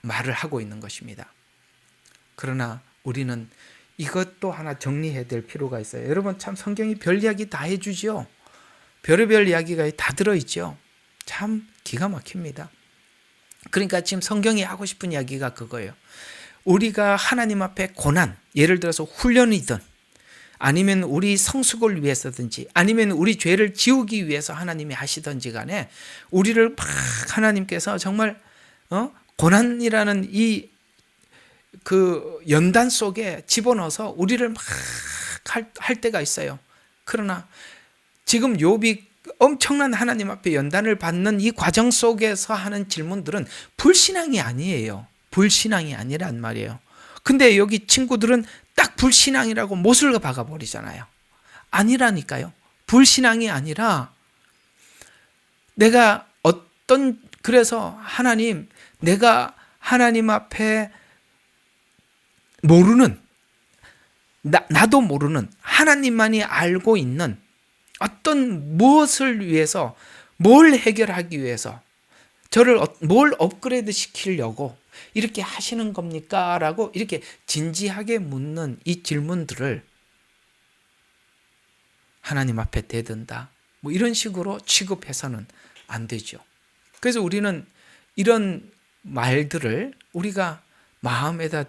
말을 하고 있는 것입니다. 그러나 우리는 이것도 하나 정리해야 될 필요가 있어요. 여러분 참 성경이 별 이야기 다 해주지요. 별의별 이야기가 다 들어있죠. 참 기가 막힙니다. 그러니까 지금 성경이 하고 싶은 이야기가 그거예요. 우리가 하나님 앞에 고난, 예를 들어서 훈련이든 아니면 우리 성숙을 위해서든지 아니면 우리 죄를 지우기 위해서 하나님이 하시든지 간에 우리를 막 하나님께서 정말 고난이라는 이 그 연단 속에 집어넣어서 우리를 막 할 때가 있어요. 그러나 지금 욥이 엄청난 하나님 앞에 연단을 받는 이 과정 속에서 하는 질문들은 불신앙이 아니에요. 불신앙이 아니란 말이에요. 근데 여기 친구들은 딱 불신앙이라고 못을 박아버리잖아요. 아니라니까요. 불신앙이 아니라 내가 그래서 하나님, 내가 하나님 앞에 모르는, 나도 모르는 하나님만이 알고 있는 어떤 무엇을 위해서, 뭘 해결하기 위해서 저를 뭘 업그레이드 시키려고 이렇게 하시는 겁니까? 라고 이렇게 진지하게 묻는 이 질문들을 하나님 앞에 대든다. 뭐 이런 식으로 취급해서는 안 되죠. 그래서 우리는 이런 말들을 우리가 마음에다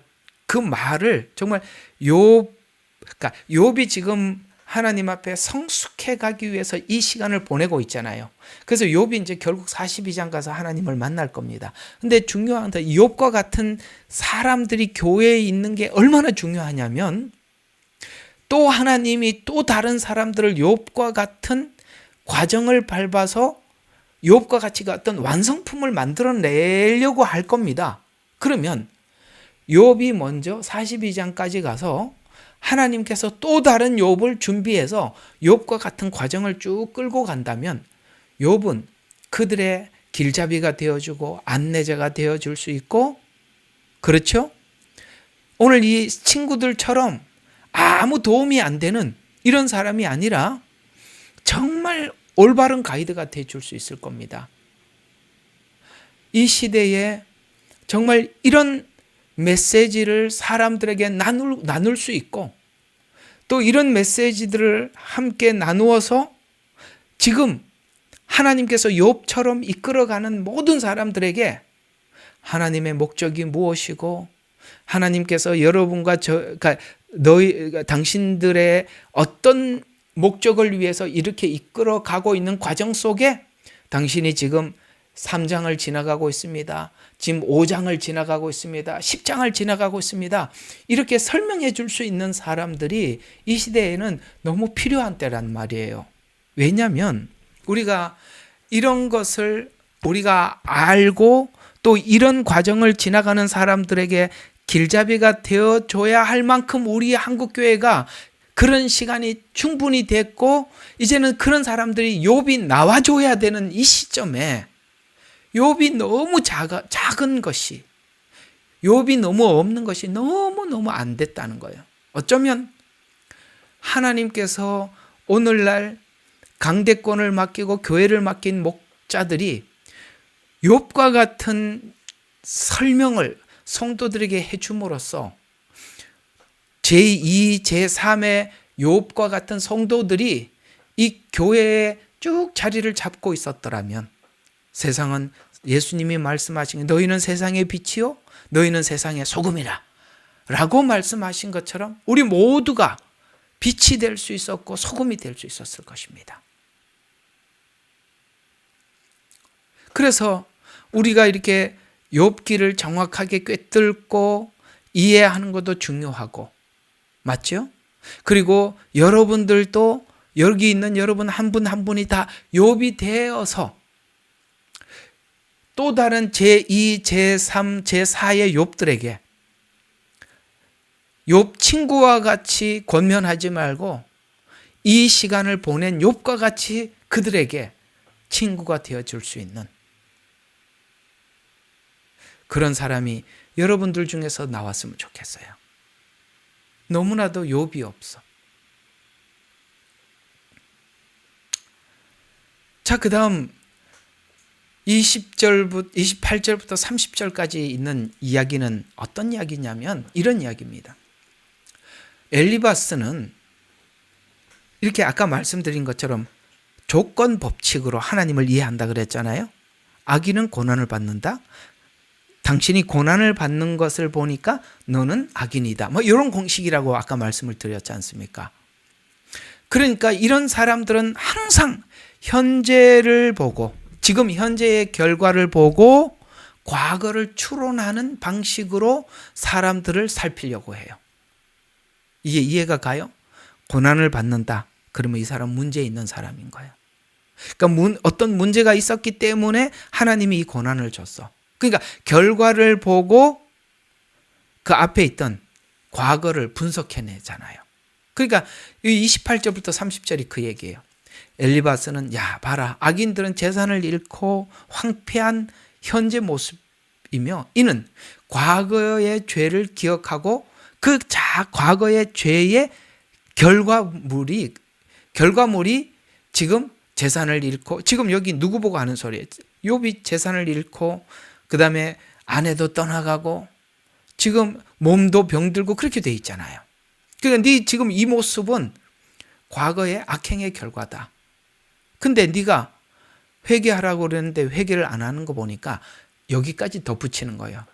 그 말을 정말 그러니까 욥이 지금 하나님 앞에 성숙해 가기 위해서 이 시간을 보내고 있잖아요. 그래서 욥이 이제 결국 42장 가서 하나님을 만날 겁니다. 근데 중요한 건 욥과 같은 사람들이 교회에 있는 게 얼마나 중요하냐면 또 하나님이 또 다른 사람들을 욥과 같은 과정을 밟아서 욥과 같이 어떤 완성품을 만들어내려고 할 겁니다. 그러면 욥이 먼저 42장까지 가서 하나님께서 또 다른 욥을 준비해서 욥과 같은 과정을 쭉 끌고 간다면 욥은 그들의 길잡이가 되어주고 안내자가 되어줄 수 있고, 그렇죠? 오늘 이 친구들처럼 아무 도움이 안 되는 이런 사람이 아니라 정말 올바른 가이드가 되어줄 수 있을 겁니다. 이 시대에 정말 이런 메시지를 사람들에게 나눌 수 있고 또 이런 메시지들을 함께 나누어서 지금 하나님께서 욥처럼 이끌어가는 모든 사람들에게 하나님의 목적이 무엇이고 하나님께서 여러분과 그러니까 당신들의 어떤 목적을 위해서 이렇게 이끌어가고 있는 과정 속에 당신이 지금 3장을 지나가고 있습니다. 지금 5장을 지나가고 있습니다. 10장을 지나가고 있습니다. 이렇게 설명해 줄 수 있는 사람들이 이 시대에는 너무 필요한 때란 말이에요. 왜냐하면 우리가 이런 것을 우리가 알고 또 이런 과정을 지나가는 사람들에게 길잡이가 되어줘야 할 만큼 우리 한국교회가 그런 시간이 충분히 됐고 이제는 그런 사람들이 욥이 나와줘야 되는 이 시점에 욥이 너무 작은 것이, 욥이 너무 없는 것이 너무너무 안 됐다는 거예요. 어쩌면 하나님께서 오늘날 강대권을 맡기고 교회를 맡긴 목자들이 욥과 같은 설명을 성도들에게 해줌으로써 제2, 제3의 욥과 같은 성도들이 이 교회에 쭉 자리를 잡고 있었더라면 세상은 예수님이 말씀하신 너희는 세상의 빛이요 너희는 세상의 소금이라 라고 말씀하신 것처럼 우리 모두가 빛이 될 수 있었고 소금이 될 수 있었을 것입니다. 그래서 우리가 이렇게 욥기를 정확하게 꿰뚫고 이해하는 것도 중요하고 맞죠? 그리고 여러분들도 여기 있는 여러분 한 분 한 분이 다 욥이 되어서 또 다른 제2, 제3, 제4의 욥들에게 욥 친구와 같이 권면하지 말고 이 시간을 보낸 욥과 같이 그들에게 친구가 되어줄 수 있는 그런 사람이 여러분들 중에서 나왔으면 좋겠어요. 너무나도 욥이 없어. 자, 그 다음 28절부터 30절까지 있는 이야기는 어떤 이야기냐면 이런 이야기입니다. 엘리바스는 이렇게 아까 말씀드린 것처럼 조건 법칙으로 하나님을 이해한다 그랬잖아요. 악인은 고난을 받는다. 당신이 고난을 받는 것을 보니까 너는 악인이다. 뭐 이런 공식이라고 아까 말씀을 드렸지 않습니까? 그러니까 이런 사람들은 항상 현재를 보고 지금 현재의 결과를 보고 과거를 추론하는 방식으로 사람들을 살피려고 해요. 이게 이해가 가요? 고난을 받는다. 그러면 이 사람 문제 있는 사람인 거예요. 그러니까 어떤 문제가 있었기 때문에 하나님이 이 고난을 줬어. 그러니까 결과를 보고 그 앞에 있던 과거를 분석해내잖아요. 그러니까 28절부터 30절이 그 얘기예요. 엘리바스는 야 봐라, 악인들은 재산을 잃고 황폐한 현재 모습이며 이는 과거의 죄를 기억하고 그 과거의 죄의 결과물이 지금 재산을 잃고, 지금 여기 누구 보고 하는 소리예요? 욥이 재산을 잃고 그 다음에 아내도 떠나가고 지금 몸도 병들고 그렇게 돼 있잖아요. 그러니까 네 지금 이 모습은 과거의 악행의 결과다. 근데 네가 회개하라고 그랬는데 회개를 안 하는 거 보니까 여기까지 덧붙이는 거예요.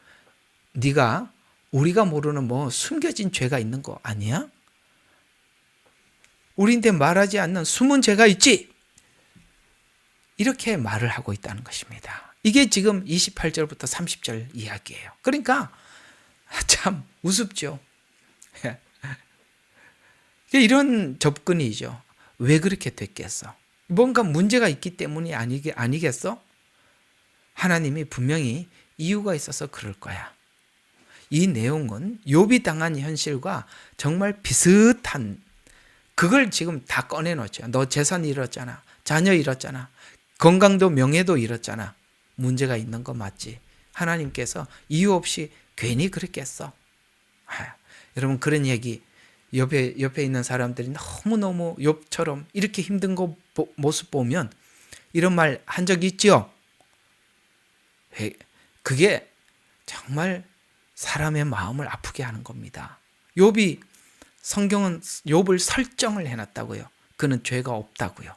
네가 우리가 모르는 뭐 숨겨진 죄가 있는 거 아니야? 우리한테 말하지 않는 숨은 죄가 있지? 이렇게 말을 하고 있다는 것입니다. 이게 지금 28절부터 30절 이야기예요. 그러니까 참 우습죠. 이런 접근이죠. 왜 그렇게 됐겠어? 뭔가 문제가 있기 때문이 아니겠어? 하나님이 분명히 이유가 있어서 그럴 거야. 이 내용은 욥이 당한 현실과 정말 비슷한, 그걸 지금 다 꺼내놓죠. 너 재산 잃었잖아. 자녀 잃었잖아. 건강도 명예도 잃었잖아. 문제가 있는 거 맞지? 하나님께서 이유 없이 괜히 그랬겠어? 여러분 그런 얘기 옆에 있는 사람들이 너무너무 욥처럼 이렇게 힘든 거 모습 보면 이런 말 한 적 있죠? 그게 정말 사람의 마음을 아프게 하는 겁니다. 성경은 욥을 설정을 해놨다고요. 그는 죄가 없다고요.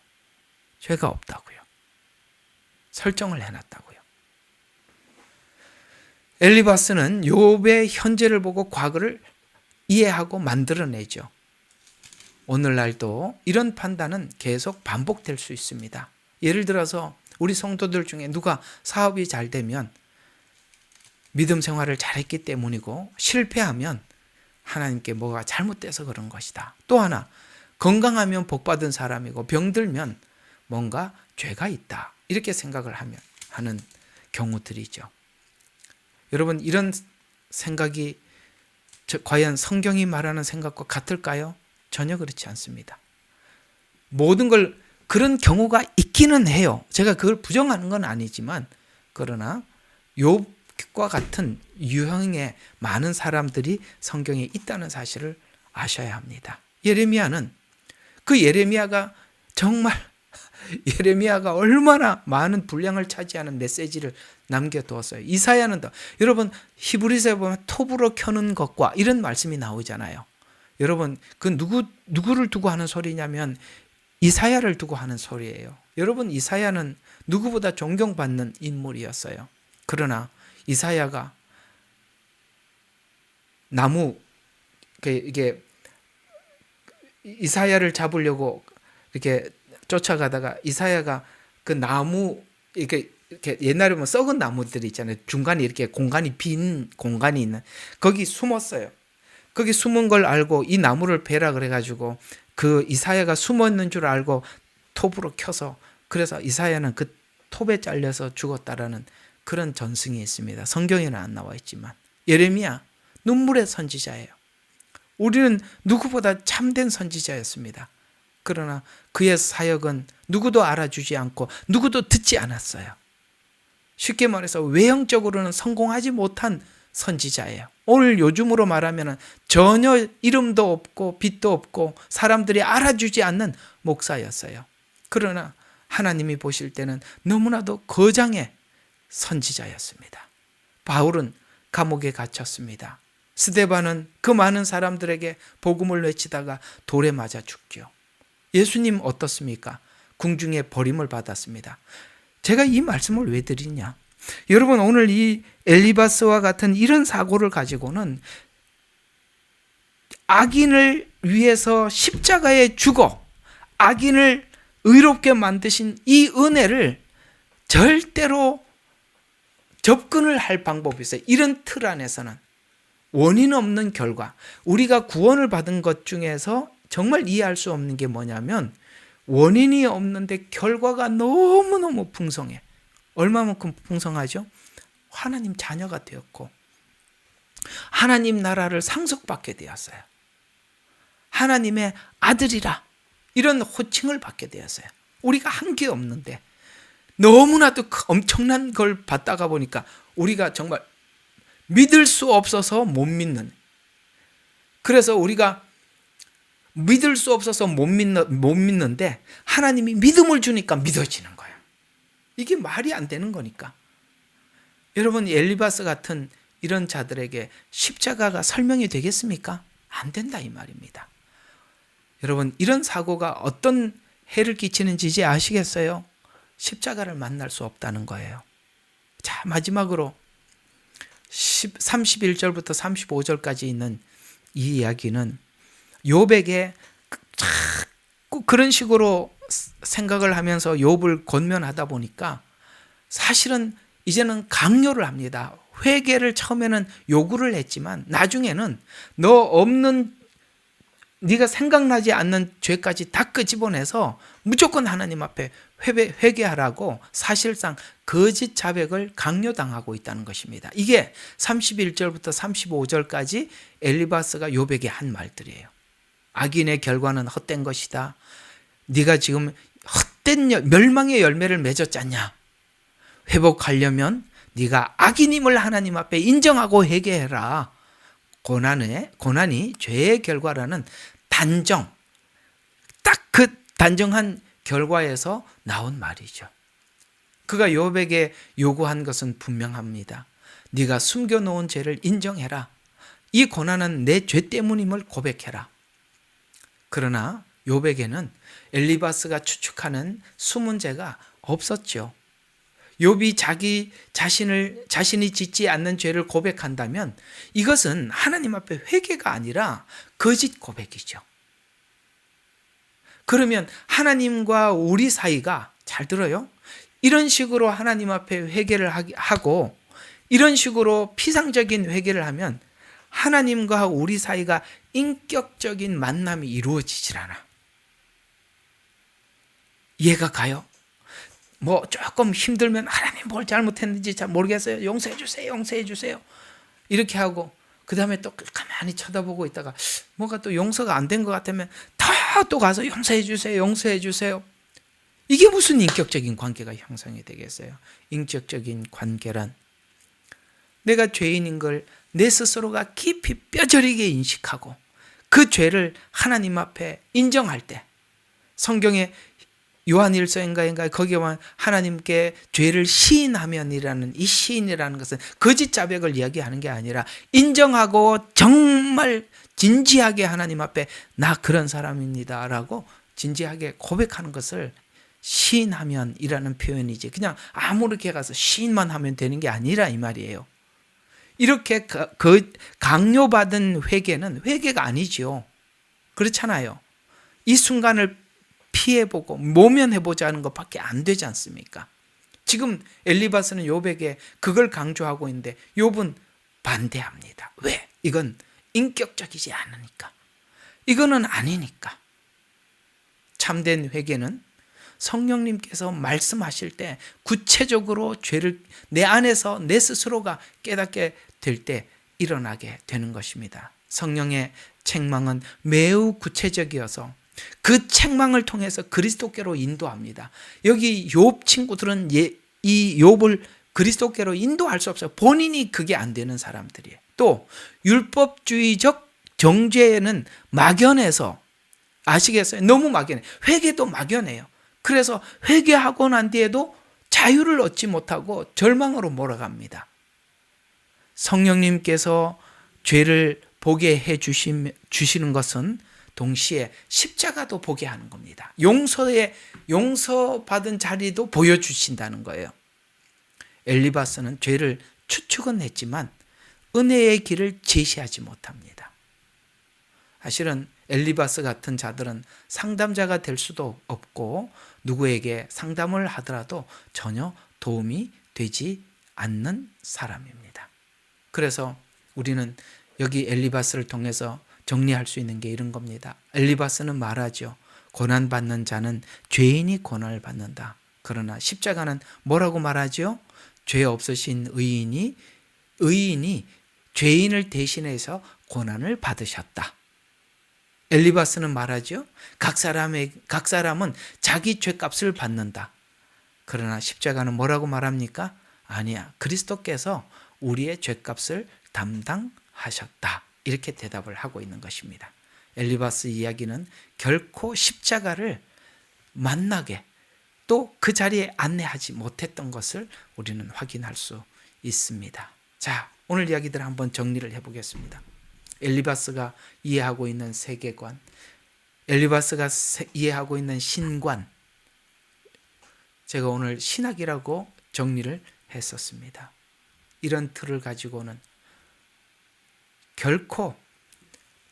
죄가 없다고요. 설정을 해놨다고요. 엘리바스는 욥의 현재를 보고 과거를 이해하고 만들어내죠. 오늘날도 이런 판단은 계속 반복될 수 있습니다. 예를 들어서 우리 성도들 중에 누가 사업이 잘 되면 믿음 생활을 잘했기 때문이고 실패하면 하나님께 뭐가 잘못돼서 그런 것이다. 또 하나, 건강하면 복받은 사람이고 병들면 뭔가 죄가 있다. 이렇게 생각을 하는 경우들이죠. 여러분 이런 생각이 과연 성경이 말하는 생각과 같을까요? 전혀 그렇지 않습니다. 모든 걸 그런 경우가 있기는 해요. 제가 그걸 부정하는 건 아니지만, 그러나 욥과 같은 유형의 많은 사람들이 성경에 있다는 사실을 아셔야 합니다. 예레미야가 정말 예레미야가 얼마나 많은 분량을 차지하는 메시지를 남겨두었어요. 이사야는 여러분 히브리서에 보면 톱으로 켜는 것과 이런 말씀이 나오잖아요. 여러분 그 누구를 두고 하는 소리냐면 이사야를 두고 하는 소리예요. 여러분 이사야는 누구보다 존경받는 인물이었어요. 그러나 이사야가 이게 이사야를 잡으려고 이렇게 쫓아가다가 이사야가 그 나무 이렇게 옛날에 보면 썩은 나무들이 있잖아요. 중간에 이렇게 빈 공간이 있는 거기 숨었어요. 거기 숨은 걸 알고 이 나무를 베라 그래가지고 그 이사야가 숨어 있는 줄 알고 톱으로 켜서, 그래서 이사야는 그 톱에 잘려서 죽었다라는 그런 전승이 있습니다. 성경에는 안 나와 있지만. 예레미야 눈물의 선지자예요. 우리는 누구보다 참된 선지자였습니다. 그러나 그의 사역은 누구도 알아주지 않고 누구도 듣지 않았어요. 쉽게 말해서 외형적으로는 성공하지 못한 선지자예요. 오늘 요즘으로 말하면 전혀 이름도 없고 빛도 없고 사람들이 알아주지 않는 목사였어요. 그러나 하나님이 보실 때는 너무나도 거장의 선지자였습니다. 바울은 감옥에 갇혔습니다. 스데반은 그 많은 사람들에게 복음을 외치다가 돌에 맞아 죽죠. 예수님 어떻습니까? 궁중에 버림을 받았습니다. 제가 이 말씀을 왜 드리냐? 여러분 오늘 이 엘리바스와 같은 이런 사고를 가지고는 악인을 위해서 십자가에 죽어 악인을 의롭게 만드신 이 은혜를 절대로 접근을 할 방법이 있어요. 이런 틀 안에서는 원인 없는 결과, 우리가 구원을 받은 것 중에서 정말 이해할 수 없는 게 뭐냐면 원인이 없는데 결과가 너무너무 풍성해. 얼마만큼 풍성하죠? 하나님 자녀가 되었고 하나님 나라를 상속받게 되었어요. 하나님의 아들이라 이런 호칭을 받게 되었어요. 우리가 한 게 없는데 너무나도 엄청난 걸 받다가 보니까 우리가 정말 믿을 수 없어서 못 믿는, 그래서 우리가 믿을 수 없어서 못 믿는데 하나님이 믿음을 주니까 믿어지는 거예요. 이게 말이 안 되는 거니까. 여러분, 엘리바스 같은 이런 자들에게 십자가가 설명이 되겠습니까? 안 된다 이 말입니다. 여러분, 이런 사고가 어떤 해를 끼치는지 이제 아시겠어요? 십자가를 만날 수 없다는 거예요. 자, 마지막으로 31절부터 35절까지 있는 이 이야기는 욥에게 자꾸 그런 식으로 생각을 하면서 욥을 권면하다 보니까 사실은 이제는 강요를 합니다. 회개를 처음에는 요구를 했지만 나중에는 너 없는, 네가 생각나지 않는 죄까지 다 끄집어내서 무조건 하나님 앞에 회개하라고 사실상 거짓 자백을 강요당하고 있다는 것입니다. 이게 31절부터 35절까지 엘리바스가 욥에게 한 말들이에요. 악인의 결과는 헛된 것이다. 네가 지금 헛된 멸망의 열매를 맺었지 않냐. 회복하려면 네가 악인임을 하나님 앞에 인정하고 회개해라. 고난이 죄의 결과라는 단정, 딱 그 단정한 결과에서 나온 말이죠. 그가 욥에게 요구한 것은 분명합니다. 네가 숨겨놓은 죄를 인정해라. 이 고난은 내 죄 때문임을 고백해라. 그러나 욥에게는 엘리바스가 추측하는 숨은 죄가 없었죠. 욥이 자신이 짓지 않는 죄를 고백한다면 이것은 하나님 앞에 회개가 아니라 거짓 고백이죠. 그러면 하나님과 우리 사이가, 잘 들어요, 이런 식으로 하나님 앞에 회개를 하고 이런 식으로 피상적인 회개를 하면 하나님과 우리 사이가 인격적인 만남이 이루어지질 않아. 이해가 가요? 뭐 조금 힘들면 하나님 뭘 잘못했는지 잘 모르겠어요. 용서해 주세요. 용서해 주세요. 이렇게 하고 그 다음에 또 가만히 쳐다보고 있다가 뭐가 또 용서가 안 된 것 같으면 또 가서 용서해 주세요. 용서해 주세요. 이게 무슨 인격적인 관계가 형성이 되겠어요? 인격적인 관계란 내가 죄인인 걸 내 스스로가 깊이 뼈저리게 인식하고 그 죄를 하나님 앞에 인정할 때, 성경에 요한일서인가 거기에 보면 하나님께 죄를 시인하면이라는 이 시인이라는 것은 거짓 자백을 이야기하는 게 아니라 인정하고 정말 진지하게 하나님 앞에 나 그런 사람입니다라고 진지하게 고백하는 것을 시인하면이라는 표현이지, 그냥 아무렇게 가서 시인만 하면 되는 게 아니라 이 말이에요. 이렇게 강요받은 회개는 회개가 아니지요. 그렇잖아요. 이 순간을 피해보고 모면해보자 하는 것밖에 안 되지 않습니까? 지금 엘리바스는 욥에게 그걸 강조하고 있는데 욥은 반대합니다. 왜? 이건 인격적이지 않으니까. 이거는 아니니까. 참된 회개는 성령님께서 말씀하실 때 구체적으로 죄를 내 안에서 내 스스로가 깨닫게 될 때 일어나게 되는 것입니다. 성령의 책망은 매우 구체적이어서 그 책망을 통해서 그리스도께로 인도합니다. 여기 욥 친구들은 이 욥을 그리스도께로 인도할 수 없어요. 본인이 그게 안 되는 사람들이에요. 또 율법주의적 정죄는 막연해서, 아시겠어요? 너무 막연해. 회개도 막연해요. 그래서 회개하고 난 뒤에도 자유를 얻지 못하고 절망으로 몰아갑니다. 성령님께서 죄를 보게 해 주시는 것은 동시에 십자가도 보게 하는 겁니다. 용서받은 자리도 보여주신다는 거예요. 엘리바스는 죄를 추측은 했지만 은혜의 길을 제시하지 못합니다. 사실은 엘리바스 같은 자들은 상담자가 될 수도 없고 누구에게 상담을 하더라도 전혀 도움이 되지 않는 사람입니다. 그래서 우리는 여기 엘리바스를 통해서 정리할 수 있는 게 이런 겁니다. 엘리바스는 말하죠. 고난받는 자는 죄인이 고난을 받는다. 그러나 십자가는 뭐라고 말하죠? 죄 없으신 의인이 죄인을 대신해서 고난을 받으셨다. 엘리바스는 말하죠. 각 사람은 자기 죄값을 받는다. 그러나 십자가는 뭐라고 말합니까? 아니야. 그리스도께서 우리의 죄값을 담당하셨다. 이렇게 대답을 하고 있는 것입니다. 엘리바스 이야기는 결코 십자가를 만나게 또 그 자리에 안내하지 못했던 것을 우리는 확인할 수 있습니다. 자, 오늘 이야기들 한번 정리를 해보겠습니다. 엘리바스가 이해하고 있는 세계관, 엘리바스가 이해하고 있는 신관, 제가 오늘 신학이라고 정리를 했었습니다. 이런 틀을 가지고는 결코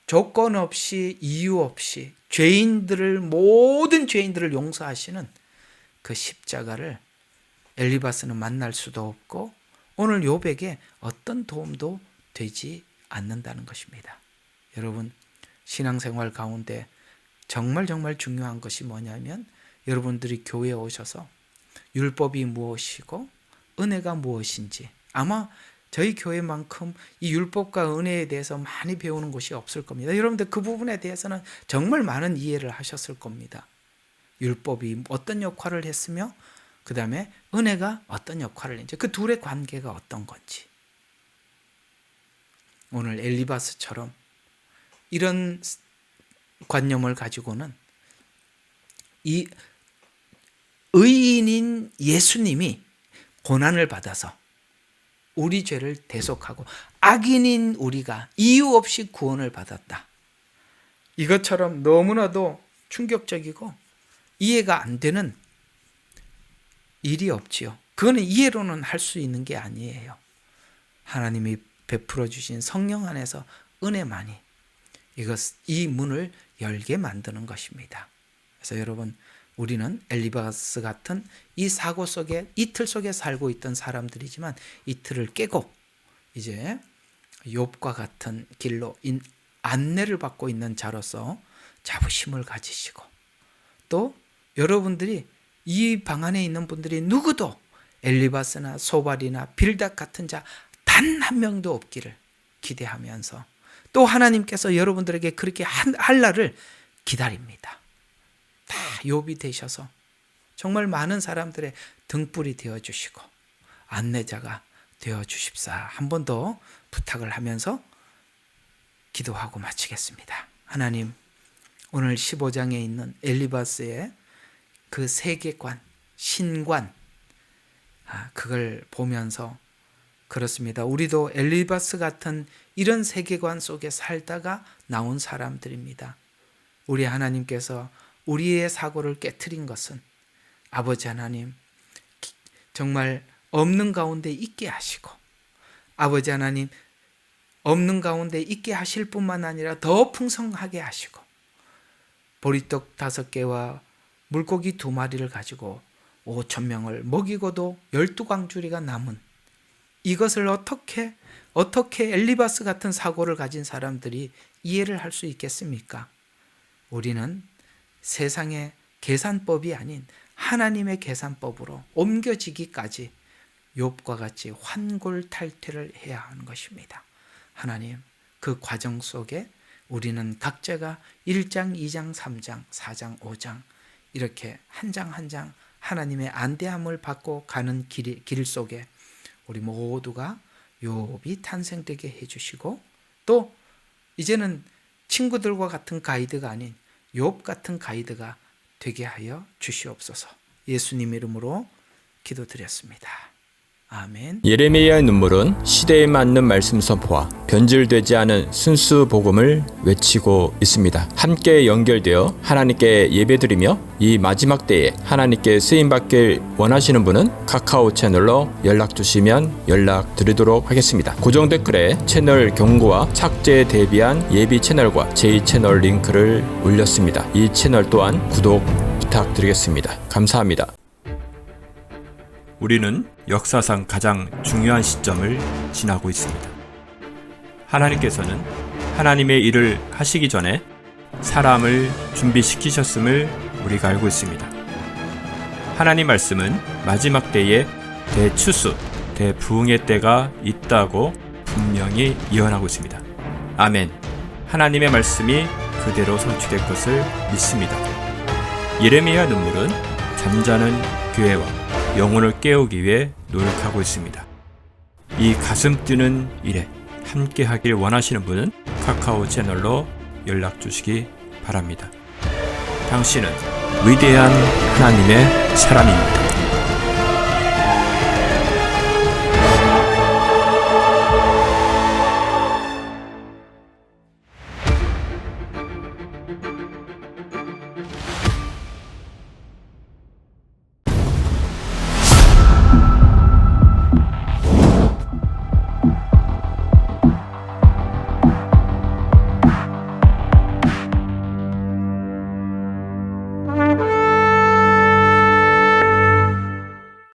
조건 없이 이유 없이 모든 죄인들을 용서하시는 그 십자가를 엘리바스는 만날 수도 없고 오늘 욥에게 어떤 도움도 되지 않는다는 것입니다. 여러분, 신앙생활 가운데 정말 중요한 것이 뭐냐면 여러분들이 교회에 오셔서 율법이 무엇이고 은혜가 무엇인지, 아마 저희 교회만큼 이 율법과 은혜에 대해서 많이 배우는 곳이 없을 겁니다. 여러분들 그 부분에 대해서는 정말 많은 이해를 하셨을 겁니다. 율법이 어떤 역할을 했으며 그 다음에 은혜가 어떤 역할을 했는지, 그 둘의 관계가 어떤 건지. 오늘 엘리바스처럼 이런 관념을 가지고는 이 의인인 예수님이 고난을 받아서 우리 죄를 대속하고 악인인 우리가 이유 없이 구원을 받았다. 이것처럼 너무나도 충격적이고 이해가 안 되는 일이 없지요. 그거는 이해로는 할 수 있는 게 아니에요. 하나님이 베풀어 주신 성령 안에서 은혜만이 이 문을 열게 만드는 것입니다. 그래서 여러분, 우리는 엘리바스 같은 이 사고 속에, 이 틀 속에 살고 있던 사람들이지만 이 틀을 깨고 이제 욥과 같은 길로 안내를 받고 있는 자로서 자부심을 가지시고, 또 여러분들이 이 방 안에 있는 분들이 누구도 엘리바스나 소발이나 빌닷 같은 자 단 한 명도 없기를 기대하면서, 또 하나님께서 여러분들에게 그렇게 할 날을 기다립니다. 다 욥이 되셔서 정말 많은 사람들의 등불이 되어주시고 안내자가 되어주십사. 한 번 더 부탁을 하면서 기도하고 마치겠습니다. 하나님, 오늘 15장에 있는 엘리바스의 그 세계관, 신관, 그걸 보면서 그렇습니다. 우리도 엘리바스 같은 이런 세계관 속에 살다가 나온 사람들입니다. 우리 하나님께서 우리의 사고를 깨트린 것은 아버지 하나님, 정말 없는 가운데 있게 하시고, 아버지 하나님, 없는 가운데 있게 하실 뿐만 아니라 더 풍성하게 하시고, 보리떡 5개와 물고기 2마리를 가지고 5,000명을 먹이고도 12광주리가 남은 이것을 어떻게 엘리바스 같은 사고를 가진 사람들이 이해를 할 수 있겠습니까? 우리는 세상의 계산법이 아닌 하나님의 계산법으로 옮겨지기까지 욥과 같이 환골탈퇴를 해야 하는 것입니다. 하나님, 그 과정 속에 우리는 각자가 1장, 2장, 3장, 4장, 5장 이렇게 한 장 한 장 하나님의 안대함을 받고 가는 길 속에 우리 모두가 욥이 탄생되게 해주시고, 또 이제는 친구들과 같은 가이드가 아닌 욥 같은 가이드가 되게 하여 주시옵소서. 예수님 이름으로 기도드렸습니다. 아멘. 예레미야의 눈물은 시대에 맞는 말씀 선포와 변질되지 않은 순수 복음을 외치고 있습니다. 함께 연결되어 하나님께 예배드리며 이 마지막 때에 하나님께 쓰임받길 원하시는 분은 카카오 채널로 연락 주시면 연락드리도록 하겠습니다. 고정 댓글에 채널 경고와 착제에 대비한 예비 채널과 제2채널 링크를 올렸습니다. 이 채널 또한 구독 부탁드리겠습니다. 감사합니다. 우리는 역사상 가장 중요한 시점을 지나고 있습니다. 하나님께서는 하나님의 일을 하시기 전에 사람을 준비시키셨음을 우리가 알고 있습니다. 하나님 말씀은 마지막 때에 대추수, 대부흥의 때가 있다고 분명히 예언하고 있습니다. 아멘. 하나님의 말씀이 그대로 성취될 것을 믿습니다. 예레미야 눈물은 잠자는 교회와 영혼을 깨우기 위해 노력하고 있습니다. 이 가슴 뛰는 일에 함께 하길 원하시는 분은 카카오 채널로 연락 주시기 바랍니다. 당신은 위대한 하나님의 사람입니다.